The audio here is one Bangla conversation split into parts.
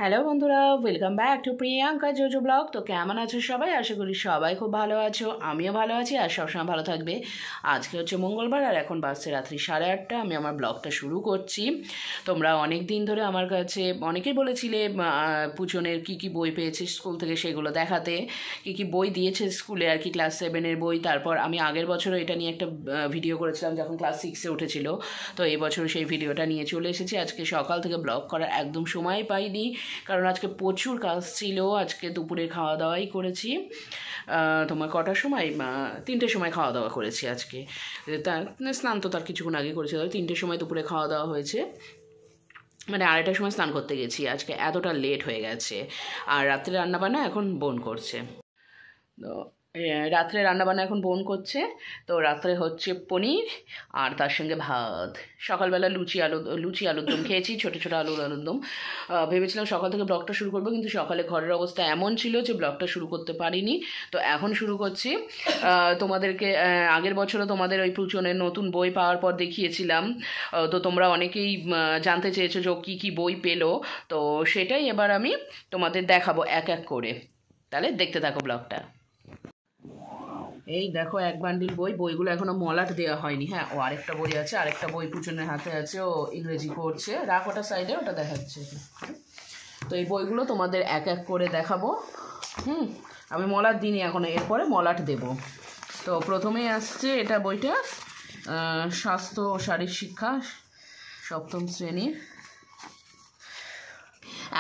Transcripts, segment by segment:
হ্যালো বন্ধুরা, welcome back to Priyanka JoJo blog. তো কেমন আছো সবাই? আশা করি সবাই খুব ভালো আছো, আমিও ভালো আছি আর সবসময় ভালো থাকবে। আজকে হচ্ছে মঙ্গলবার আর এখন বাজছে রাত্রি 8:30। আমি আমার ব্লগটা শুরু করছি। তোমরা অনেক দিন ধরে আমার কাছে অনেকেই বলেছিলে পুজনের কী কী বই পেয়েছে স্কুল থেকে সেগুলো দেখাতে, কী কী বই দিয়েছে স্কুলে আর কি, ক্লাস 7-এর বই। তারপর আমি আগের বছরও এটা নিয়ে একটা ভিডিও করেছিলাম যখন ক্লাস 6-এ উঠেছিল। তো এই বছর সেই ভিডিওটা নিয়ে চলে এসেছি। আজকে সকাল থেকে ব্লগ করার একদম সময় পাইনি, কারণ আজকে প্রচুর কাজ ছিল। আজকে দুপুরে খাওয়া দাওয়াই করেছি। তোমার কটার সময়? 3টের সময় খাওয়া দাওয়া করেছি আজকে। স্নান তো তার কিছুক্ষণ আগে করেছি, 3টের সময় দুপুরে খাওয়া দাওয়া হয়েছে, মানে 2:30টার সময় স্নান করতে গেছি। আজকে এতটা লেট হয়ে গেছে। আর রাত্রে রান্নাবান্না এখন বোন করছে। তো রাত্রে রান্নাবান্না এখন বোন করছে। তো রাত্রে হচ্ছে পনির আর তার সঙ্গে ভাত। সকালবেলা লুচি আলুর দম খেয়েছি, ছোটো ছোটো আলুর দম। ভেবেছিলাম সকাল থেকে ব্লগটা শুরু করবো, কিন্তু সকালে ঘরের অবস্থা এমন ছিল যে ব্লগটা শুরু করতে পারিনি। তো এখন শুরু করছি। তোমাদেরকে আগের বছরও তোমাদের ওই পুজনের নতুন বই পাওয়ার পর দেখিয়েছিলাম। তো তোমরা অনেকেই জানতে চেয়েছো যে কী কী বই পেলো। তো সেটাই এবার আমি তোমাদের দেখাবো এক এক করে। তাহলে দেখতে থাকো ব্লগটা। এই দেখো এক বান্ডিল বইগুলো এখনো মলাট দেওয়া হয়নি। হ্যাঁ, ও আরেকটা বই আছে, আরেকটা বই পুজনের হাতে আছে, ও ইংরেজি পড়ছে। রাখ ওটা সাইডে, ওটা দেখাচ্ছে। তো এই বইগুলো তোমাদের এক এক করে দেখাবো। আমি মলাট দিইনি এখনো, এরপরে মলাট দেব। তো প্রথমেই আসছে এটা বইটা, স্বাস্থ্য ও শারীর শিক্ষা, 7ম শ্রেণীর।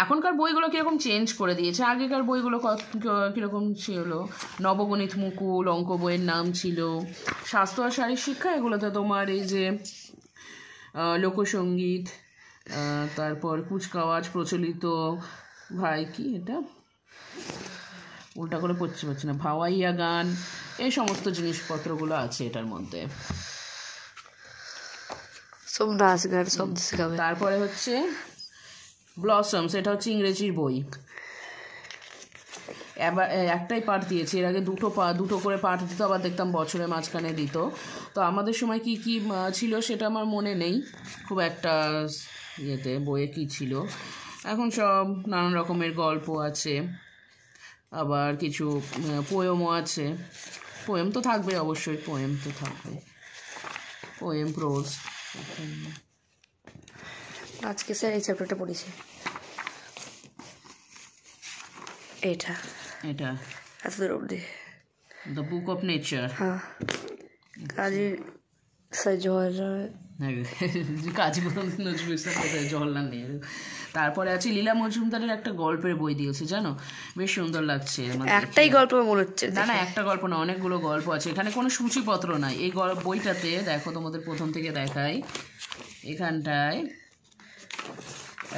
এখনকার বইগুলো কীরকম চেঞ্জ করে দিয়েছে। আগেকার বইগুলো কীরকম ছিল, নবগণিত মুকুল, অঙ্ক বইয়ের নাম ছিল। স্বাস্থ্য আর শারীর শিক্ষা এগুলোতে তোমার এই যে লোকসঙ্গীত, তারপর কুচকাওয়াজ, প্রচলিত ভাই কি এটা উল্টা করে পড়ছি না, ভাওয়াইয়া গান, এই সমস্ত জিনিসপত্রগুলো আছে এটার মধ্যে। তারপরে হচ্ছে ব্লসমস, এটা হচ্ছে ইংরেজির বই। এবার একটাই পার্ট দিয়েছে, এর আগে দুটো করে পার্ট দিত, আবার দেখতাম বছরের মাঝখানে দিত। তো আমাদের সময় কি কি ছিল সেটা আমার মনে নেই খুব একটা, বইয়ে কি ছিল। এখন সব নানান রকমের গল্প আছে, আবার কিছু পোয়েমও আছে। পোয়েম তো থাকবে অবশ্যই, পোয়েম প্রোজ। আজকে স্যার এই চ্যাপ্টারটা পড়েছি, এটা এত দূর অবধি, দ্য বুক অফ নেচার। হ্যাঁ, কাজী নজরুল ইসলাম, জওহরলাল নেহেরু। তারপরে আছে লীলা মজুমদারের একটা গল্পের বই দিয়েছে, জানো, বেশ সুন্দর লাগছে। একটাই গল্প মনে হচ্ছে? না, একটা গল্প না, অনেকগুলো গল্প আছে। এখানে কোনো সূচিপত্র নাই এই বইটাতে। দেখো তোমাদের প্রথম থেকে দেখাই, এখানটায়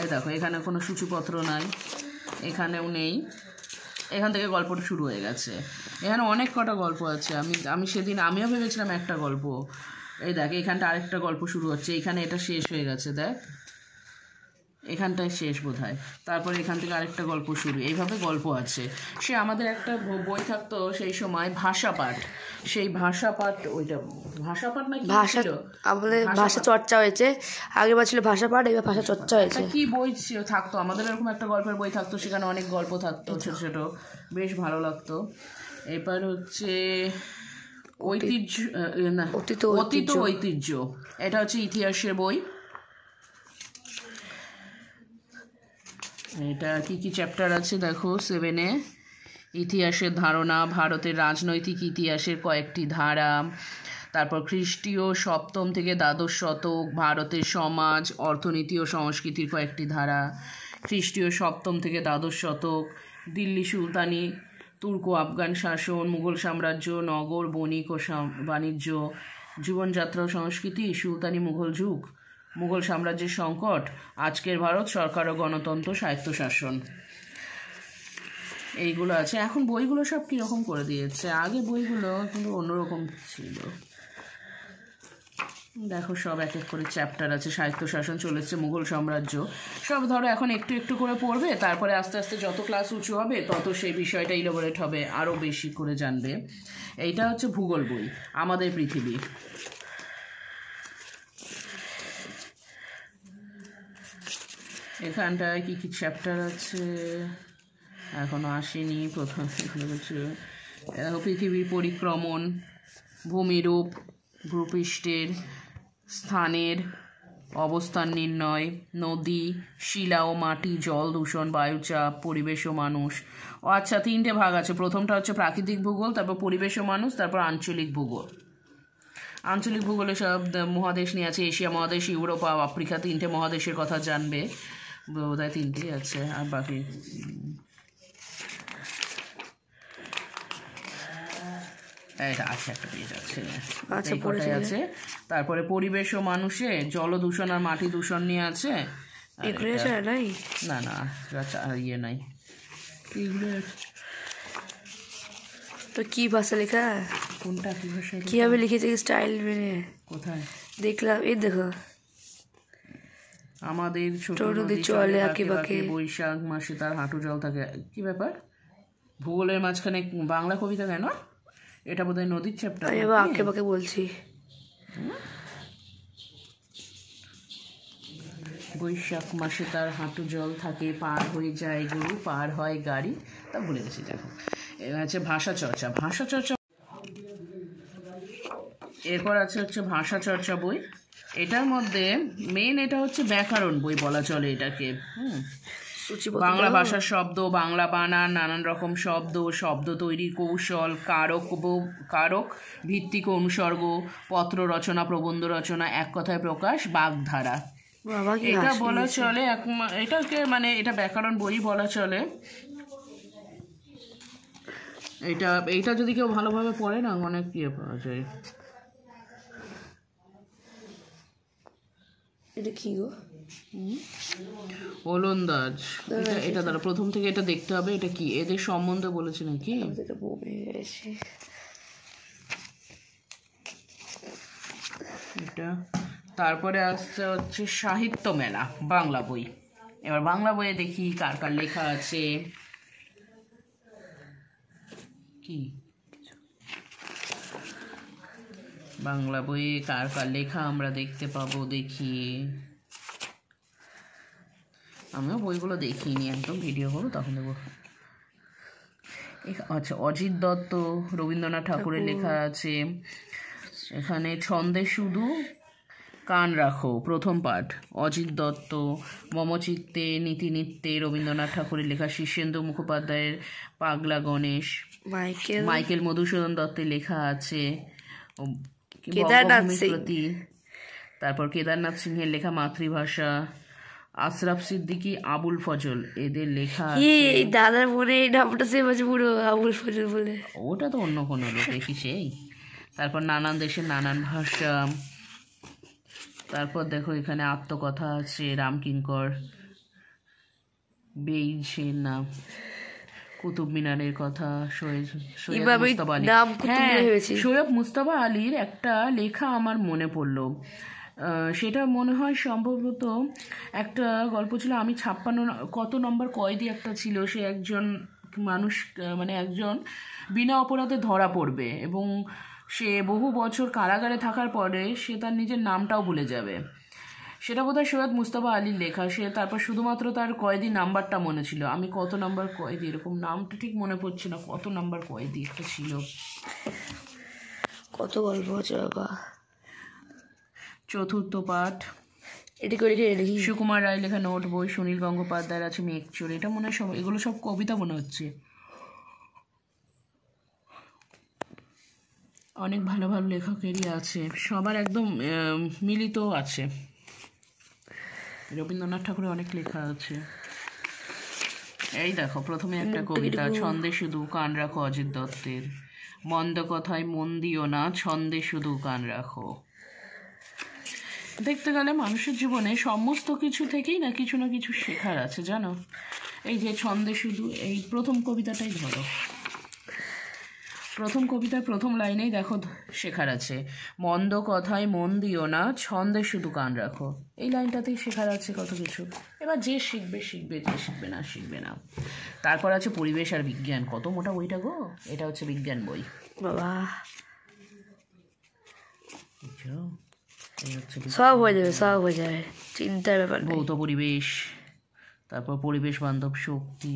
এই দেখো, এখানে কোনো সূচিপত্র নাই, এখানেও নেই। এখান থেকে গল্পটা শুরু হয়ে গেছে। এখানে অনেক কটা গল্প আছে। আমি সেদিন আমিও ভেবেছিলাম একটা গল্প। এই দেখ, এখানটা আরেকটা গল্প শুরু হচ্ছে, এখানে এটা শেষ হয়ে গেছে, দেখ এখানটায় শেষ বোধহয়। তারপরে এখান থেকে আরেকটা গল্প শুরু, এইভাবে গল্প আছে। সে আমাদের একটা বই থাকতো সেই সময়, ভাষাপাঠ। সেই ভাষাপাঠ, ওইটা ভাষাপাঠ না আমাদের ভাষা চর্চা হয়েছে। আগেবার ছিল ভাষাপাঠ, এবার ভাষা চর্চা হয়েছে। কি বই থাকতো আমাদের, এরকম একটা গল্পের বই থাকতো, সেখানে অনেক গল্প থাকতো ছোট ছোট, বেশ ভালো লাগতো। এবার হচ্ছে অতীত ঐতিহ্য, এটা হচ্ছে ইতিহাসের বই। এটা কি চ্যাপ্টার আছে দেখো, 7-এ ইতিহাসের ধারণা, ভারতের রাজনৈতিক ইতিহাসের কয়েকটি ধারা, তারপর খ্রিস্টীয় 7ম থেকে দ্বাদশ শতক, ভারতের সমাজ, অর্থনীতি ও সংস্কৃতির কয়েকটি ধারা, খ্রিস্টীয় 7ম থেকে দ্বাদশ শতক, দিল্লি সুলতানি, তুর্ক আফগান শাসন, মুঘল সাম্রাজ্য, নগর বণিক ও বাণিজ্য, জীবনযাত্রা ও সংস্কৃতি, সুলতানি মুঘল যুগ, মুঘল সাম্রাজ্যের সংকট, আজকের ভারত, সরকার ও গণতন্ত্র, স্বায়ত্তশাসন, এইগুলো আছে। এখন বইগুলো সব কীরকম করে দিয়েছে, আগে বইগুলো কিন্তু অন্যরকম ছিল। দেখো সব এক এক করে চ্যাপ্টার আছে। স্বায়ত্তশাসন চলেছে, মুঘল সাম্রাজ্য, সব ধরো এখন একটু একটু করে পড়বে, তারপরে আস্তে আস্তে যত ক্লাস উঁচু হবে তত সেই বিষয়টা ইলাবোরেট হবে, আরও বেশি করে জানবে। এইটা হচ্ছে ভূগোল বই, আমাদের পৃথিবী। এখানটায় কী কী চ্যাপ্টার আছে এখনও আসেনি। প্রথম এখানে হচ্ছে পৃথিবীর পরিক্রমণ, ভূমিরূপ, ভূপৃষ্ঠের স্থানের অবস্থান নির্ণয়, নদী, শিলা ও মাটি, জল দূষণ, বায়ুচাপ, পরিবেশ ও মানুষ। ও আচ্ছা, 3টে ভাগ আছে। প্রথমটা হচ্ছে প্রাকৃতিক ভূগোল, তারপর পরিবেশ ও মানুষ, তারপর আঞ্চলিক ভূগোল। আঞ্চলিক ভূগোলে সব মহাদেশ নিয়ে আছে, এশিয়া মহাদেশ, ইউরোপ আর আফ্রিকা, 3টে মহাদেশের কথা জানবে বোধহয়, 3টেই আছে। আর বাকি এটা আছে, একটা পেজ আছে, এই আছে। তারপরে পরিবেশ ও মানুষে জল দূষণ আর মাটি দূষণ নিয়ে আছে। না না ইয়ে নাই, তো কি ভাষা লেখা, কোনটা কি ভাষা, কিভাবে লিখেছে স্টাইল মেনে, কোথায় দেখলাম, এই দেখো, আমাদের ছোট নদী চলে আঁকে বৈশাখ মাসে তার হাঁটু জল থাকে। কি ব্যাপার, ভূগোলের মাঝখানে বাংলা কবিতা কেন? এটা বোধহয় নদীর চ্যাপ্টার। আমি আবার আঁকে বাঁকে বলছি। বৈশাখ মাসে তার হাঁটু জল থাকে, পার হয়ে যায় গরু, পার হয় গাড়ি। তা ভুলে গেছি। দেখো, এবার আছে ভাষা চর্চা। ভাষা চর্চা, এরপর আছে হচ্ছে ভাষা চর্চা বই। এটার মধ্যে মেন এটা হচ্ছে ব্যাকরণ বই বলা চলে এটাকে। বাংলা ভাষার শব্দ, বাংলা বানান, নানান রকম শব্দ, শব্দ তৈরির কৌশল, কারক ভিত্তিক অনুসর্গ, পত্র রচনা, প্রবন্ধ রচনা, এক কথায় প্রকাশ, বাগধারা। এটা বলা চলে এটাকে, মানে এটা ব্যাকরণ বই বলা চলে। এইটা যদি কেউ ভালোভাবে পড়ে না, অনেক ইয়ে পাওয়া যায়। এটা কি গো? ওলন্দাজ। এটা দ্বারা প্রথম থেকে এটা দেখতে হবে। এটা কি, এদের সম্বন্ধে বলেছে নাকি? এটা তারপরে আসছে হচ্ছে সাহিত্য মেলা, বাংলা বই। এবার বাংলা বইয়ে দেখি কার কার লেখা আছে। কি বাংলা বইয়ে কার কার লেখা আমরা দেখতে পাবো, দেখি। আমিও বইগুলো দেখিনি, একদম ভিডিও করবো তখন দেবো। আচ্ছা, অজিত দত্ত, রবীন্দ্রনাথ ঠাকুরের লেখা আছে এখানে। ছন্দে শুধু কান রাখো, প্রথম পাঠ, অজিত দত্ত। মমচিত্তে, নীতিনিত্যে, রবীন্দ্রনাথ ঠাকুরের লেখা। শীর্ষেন্দু মুখোপাধ্যায়ের পাগলা গণেশ। মাইকেল মধুসূদন দত্তের লেখা আছে প্রতি। তারপর কেদারনাথ সিংহের লেখা মাতৃভাষা। আশরাফ সিদ্দিকী, আবুল ফজল, এদের লেখা আছে। দাদার মনে এই নামটা সেভ আছে পুরো, আবুল ফজল বলে। ওটা তো অন্য কোনো লোক, কি সেই। তারপর নানান দেশের নানান ভাষা। তারপর দেখো এখানে আত্মকথা আছে, রামকিঙ্কর, বেইজের নাম, কুতুব মিনারের কথা, সৈয়দ মুস্তাফা আলীর একটা লেখা আমার মনে পড়লো। সেটা মনে হয় সম্ভবত একটা গল্প ছিল, আমি 56 কত নম্বর কয়েদি একটা ছিল। সে একজন মানুষ, মানে একজন বিনা অপরাধে ধরা পড়বে এবং সে বহু বছর কারাগারে থাকার পরে সে তার নিজের নামটাও ভুলে যাবে। সেটা বোধহয় সৈয়দ মুস্তাফা আলীর লেখা। সে তারপর শুধুমাত্র তার কয়েদি নাম্বারটা মনে ছিল। আমি কত নাম্বার কয়েদি, এরকম নামটা ঠিক মনে পড়ছে না, কত নাম্বার কয়েদি একটা ছিল। কত গল্প আছে বাবা। চতুর্থ পাঠ, সুকুমার রায় লেখা নোট বই। সুনীল গঙ্গোপাধ্যায়ের আছে মেঘচোর। এটা মনে হয় সব, এগুলো সব কবিতা মনে হচ্ছে। অনেক ভালো ভালো লেখকেরই আছে, সবার একদম মিলিত আছে। রবীন্দ্রনাথ ঠাকুরের অনেক লেখা আছে। এই দেখো, প্রথমে একটা কবিতা, ছন্দে শুধু কান রাখো, অজিত দত্তের। মন্দ কথায় মন দিও না, ছন্দে শুধু কান রাখো। দেখতে গেলে মানুষের জীবনে সমস্ত কিছু থেকেই না কিছু শেখার আছে, জানো। এই যে ছন্দে শুধু, এই প্রথম কবিতাটাই ধরো, প্রথম কবিতার প্রথম লাইনেই দেখো শেখার আছে, মন্দ কথায় মন দিও না, ছন্দে শুধু কান রাখো। এই লাইনটাতেই শেখার আছে কত কিছু। এবার যে শিখবে শিখবে, যে শিখবে না শিখবে না। তারপর আছে পরিবেশ আর বিজ্ঞান। কত মোটা বইটা গো, এটা হচ্ছে বিজ্ঞান বই বাবা। সব হয়ে যাবে, সব হয়ে যাবে, চিন্তার ব্যাপার। ভৌত পরিবেশ, তারপর পরিবেশ বান্ধব শক্তি,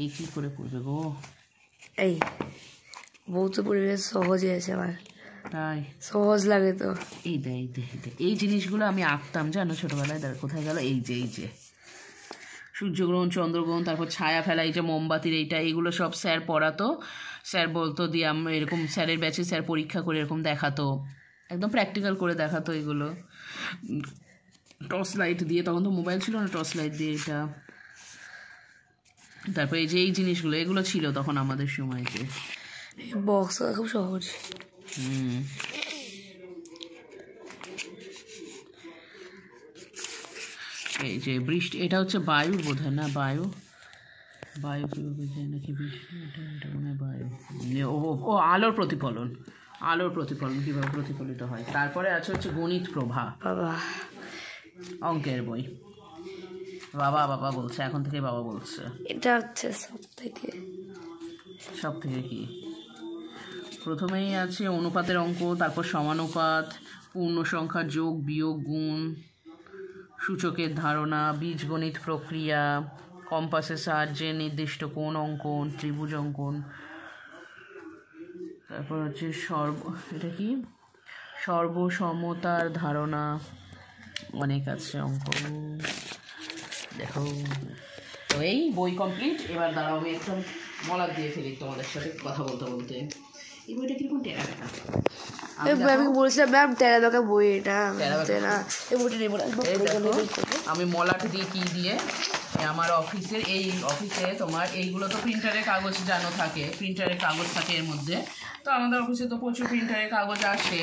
এই কী করে করবে গো? এই বউ তো পরিবেশ সহজে আছে আমার, তাই সহজ লাগে তো। এই দে এই দে এই দে, এই জিনিসগুলো আমি আঁকতাম জানো ছোটোবেলায়। তার কোথায় গেল? এই যে এই যে সূর্যগ্রহণ, চন্দ্রগ্রহণ, তারপর ছায়া ফেলা, এই যে মোমবাতির এইটা, এইগুলো সব স্যার পড়াতো। স্যার বলতো দিয়ে আমরা এরকম স্যারের ব্যাচে স্যার পরীক্ষা করে এরকম দেখাতো, একদম প্র্যাকটিক্যাল করে দেখাতো এগুলো টর্চ লাইট দিয়ে। তখন তো মোবাইল ছিল না, টর্চ লাইট দিয়ে এটা। তারপর এই যে এই জিনিসগুলো, এগুলো ছিল তখন আমাদের সময়তে। বক্স খুব সহজ। এই যে বৃষ্টি, এটা হচ্ছে বায়ু বোধ হয়, না বায়ু, বায়ু কীভাবে যায় নাকি বৃষ্টি, এটা মনে হয় বায়ু। ও আলোর প্রতিফলন, আলোর প্রতিফলন কীভাবে প্রতিফলিত হয়। তারপরে আছে হচ্ছে গণিত প্রভা, বাবা অঙ্কের বই। বাবা বাবা বলছে, এখন থেকে বাবা বলছে। এটা হচ্ছে সব থেকে কি? প্রথমেই আছে অনুপাতের অঙ্ক, তারপর সমানুপাত, পূর্ণ সংখ্যা, যোগ বিয়োগ গুণ, সূচকের ধারণা, বীজগণিত প্রক্রিয়া, কম্পাসের সাহায্যে নির্দিষ্ট কোণ অঙ্কন, ত্রিভুজ অঙ্কন। তারপর হচ্ছে এটা কি সর্বসমতার ধারণা, অনেক আছে অঙ্ক। দেখো তো এই বই কমপ্লিট। এবার দাঁড়াও আমি একদম মলার দিয়ে ফেলি তোমাদের সাথে কথা বলতে বলতে। এই বইটা কিরকম টেরা বেটা? আমি বলছিলাম ম্যাম টেরা দোকান বই, এটা টেরা এই বইটা নেব না। আমি মলাট দিয়ে কি দিয়ে আমার অফিসের, এই অফিসে তোমার এইগুলো তো প্রিন্টারের কাগজ জানো থাকে, প্রিন্টারের কাগজ থাকে এর মধ্যে। তো আমাদের অফিসে তো প্রচুর প্রিন্টারের কাগজ আসে,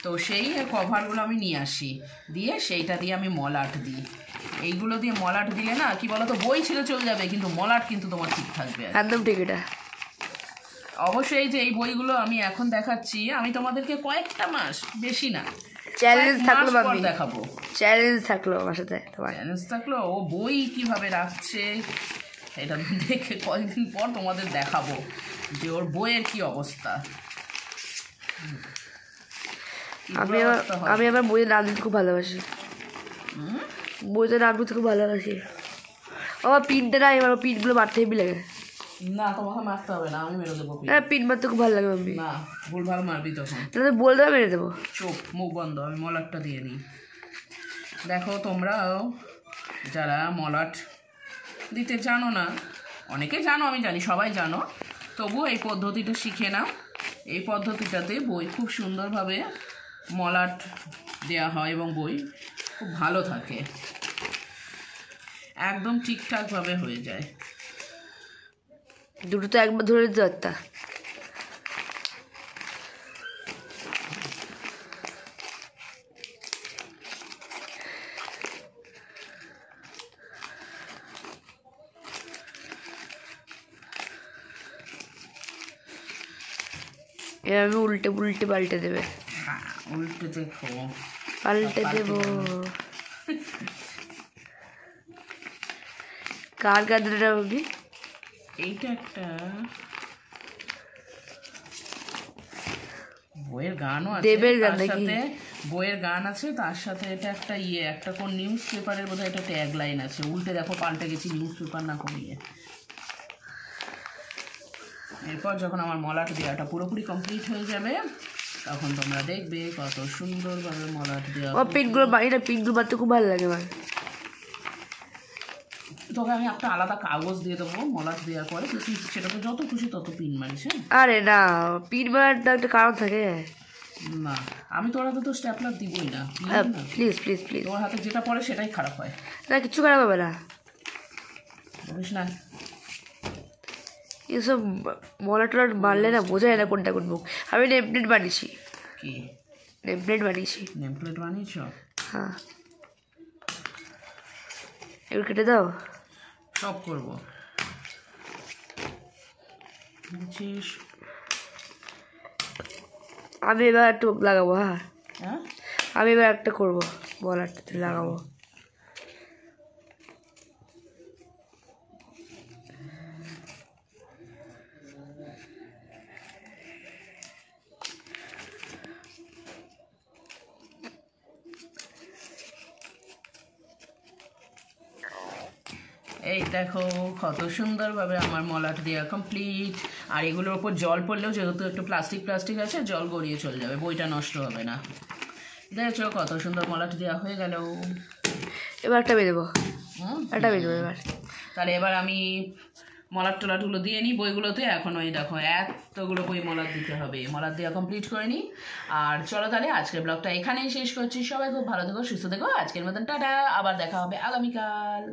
তো সেই কভারগুলো আমি নিয়ে আসি, দিয়ে সেইটা দিয়ে আমি মলাট দিই। এইগুলো দিয়ে মলাট দিলে না কি বলো তো, বই ছিঁড়ে চলে যাবে কিন্তু মলাট কিন্তু তোমার ঠিক থাকবে একদম ঠিক। এটা অবশ্যই যে এই বইগুলো আমি এখন দেখাচ্ছি, আমি তোমাদেরকে কয়েকটা মাস, বেশি না, চ্যালেঞ্জ থাকলো পর দেখাবো। চ্যালেঞ্জ থাকলো আমার সাথে, তোমার চ্যালেঞ্জ থাকলো। ও বই কিভাবে রাখছে এটা দেখে কয়েকদিন পর তোমাদের দেখাবো যে ওর বইয়ের কি অবস্থা। আমি আমার বইয়ের নাম দিতে খুব ভালোবাসি, বইতে নাম দিতে খুব ভালোবাসি। আমার পিনটা নাই, আমার পিনগুলো মারতে হেবি লাগে। না তোমাকে মারতে হবে না, আমি মেরে দেবো। হ্যাঁ পিন মারতে খুব ভালো লাগে মাম্মি। না ভুলভাল মারবি তখন, তাহলে বলে দেবো, মেরে দেবো। চোখ মুখ বন্ধ, আমি মলাটটা দিয়ে নিই। দেখো তোমরাও যারা মলাট দিতে জানো না, অনেকে জানো, আমি জানি সবাই জানো, তবুও এই পদ্ধতিটা শিখে নাও। এই পদ্ধতিটাতে বই খুব সুন্দরভাবে মলাট দেওয়া হয় এবং বই খুব ভালো থাকে, একদম ঠিকঠাকভাবে হয়ে যায়। দুটো তো একবার ধরে দিতে পারতা। আমি উল্টে উল্টে পাল্টে দেবে, উল্টে দেখো, পাল্টে দেবো। কার কার দিলে ভাবি? এইটা একটা বইয়ের গানও আছে, দেবের গান তার নাকি? সাথে বইয়ের গান আছে, তার সাথে এটা একটা একটা কোন নিউজ পেপারের বোধহয় একটা ট্যাগ লাইন আছে, উল্টে দেখো পাল্টে গেছি, নিউজ পেপার না কমিয়ে। এরপর যখন আমার মলাট দেওয়াটা পুরোপুরি কমপ্লিট হয়ে যাবে, তখন তোমরা দেখবে কত সুন্দরভাবে মলাট দেওয়া। ও পিনগুলো মারি না, পিনগুলো মারতে খুব ভালো লাগে আমার। তোকে আমি একটা আলাদা কাগজ দিয়ে দেবো মলাট দেওয়ার পরে, তুই সেটাতে যত খুশি তত পিন মারিস। আরে না, পিন মারাটা একটা কারণ থাকে। না আমি তোর হাতে তো স্ট্যাপলার দিবই না, প্লিজ প্লিজ প্লিজ। তোর হাতে যেটা পড়ে সেটাই খারাপ হয়। না কিছু খারাপ হবে না, বলিস না। এসব মলা টলা মারলে না বোঝা যায় না কোনটা কোন মুখ। আমি নেমপ্লেট বানিয়েছি। কি নেমপ্লেট বানিয়েছি? নেমপ্লেট বানিয়েছ? হ্যাঁ, এগুলো কেটে দাও। সব করবো বুঝছিস। আমি এবার একটু লাগাবো। হ্যাঁ হ্যাঁ আমি এবার একটা করবো, বলারটা লাগাবো। এই দেখো কত সুন্দরভাবে আমার মলাট দেওয়া কমপ্লিট। আর এগুলোর ওপর জল পড়লেও যেহেতু একটু প্লাস্টিক আছে, জল গড়িয়ে চলে যাবে, বইটা নষ্ট হবে না। দেখছো কত সুন্দর মলাট দেওয়া হয়ে গেল। এবার একটা বেঁধেবো, একটা বেঁধেবো এবার। তাহলে এবার আমি মলাট টলাটগুলো দিয়ে নিই বইগুলোতে। এখন ওই দেখো এতগুলো বই মলাট দিতে হবে, মলাট দেওয়া কমপ্লিট করে নিই। আর চলো তাহলে আজকের ব্লগটা এখানেই শেষ করছি। সবাই খুব ভালো থেকো, সুস্থ থেকো। আজকের মতন টাটা, আবার দেখা হবে আগামীকাল।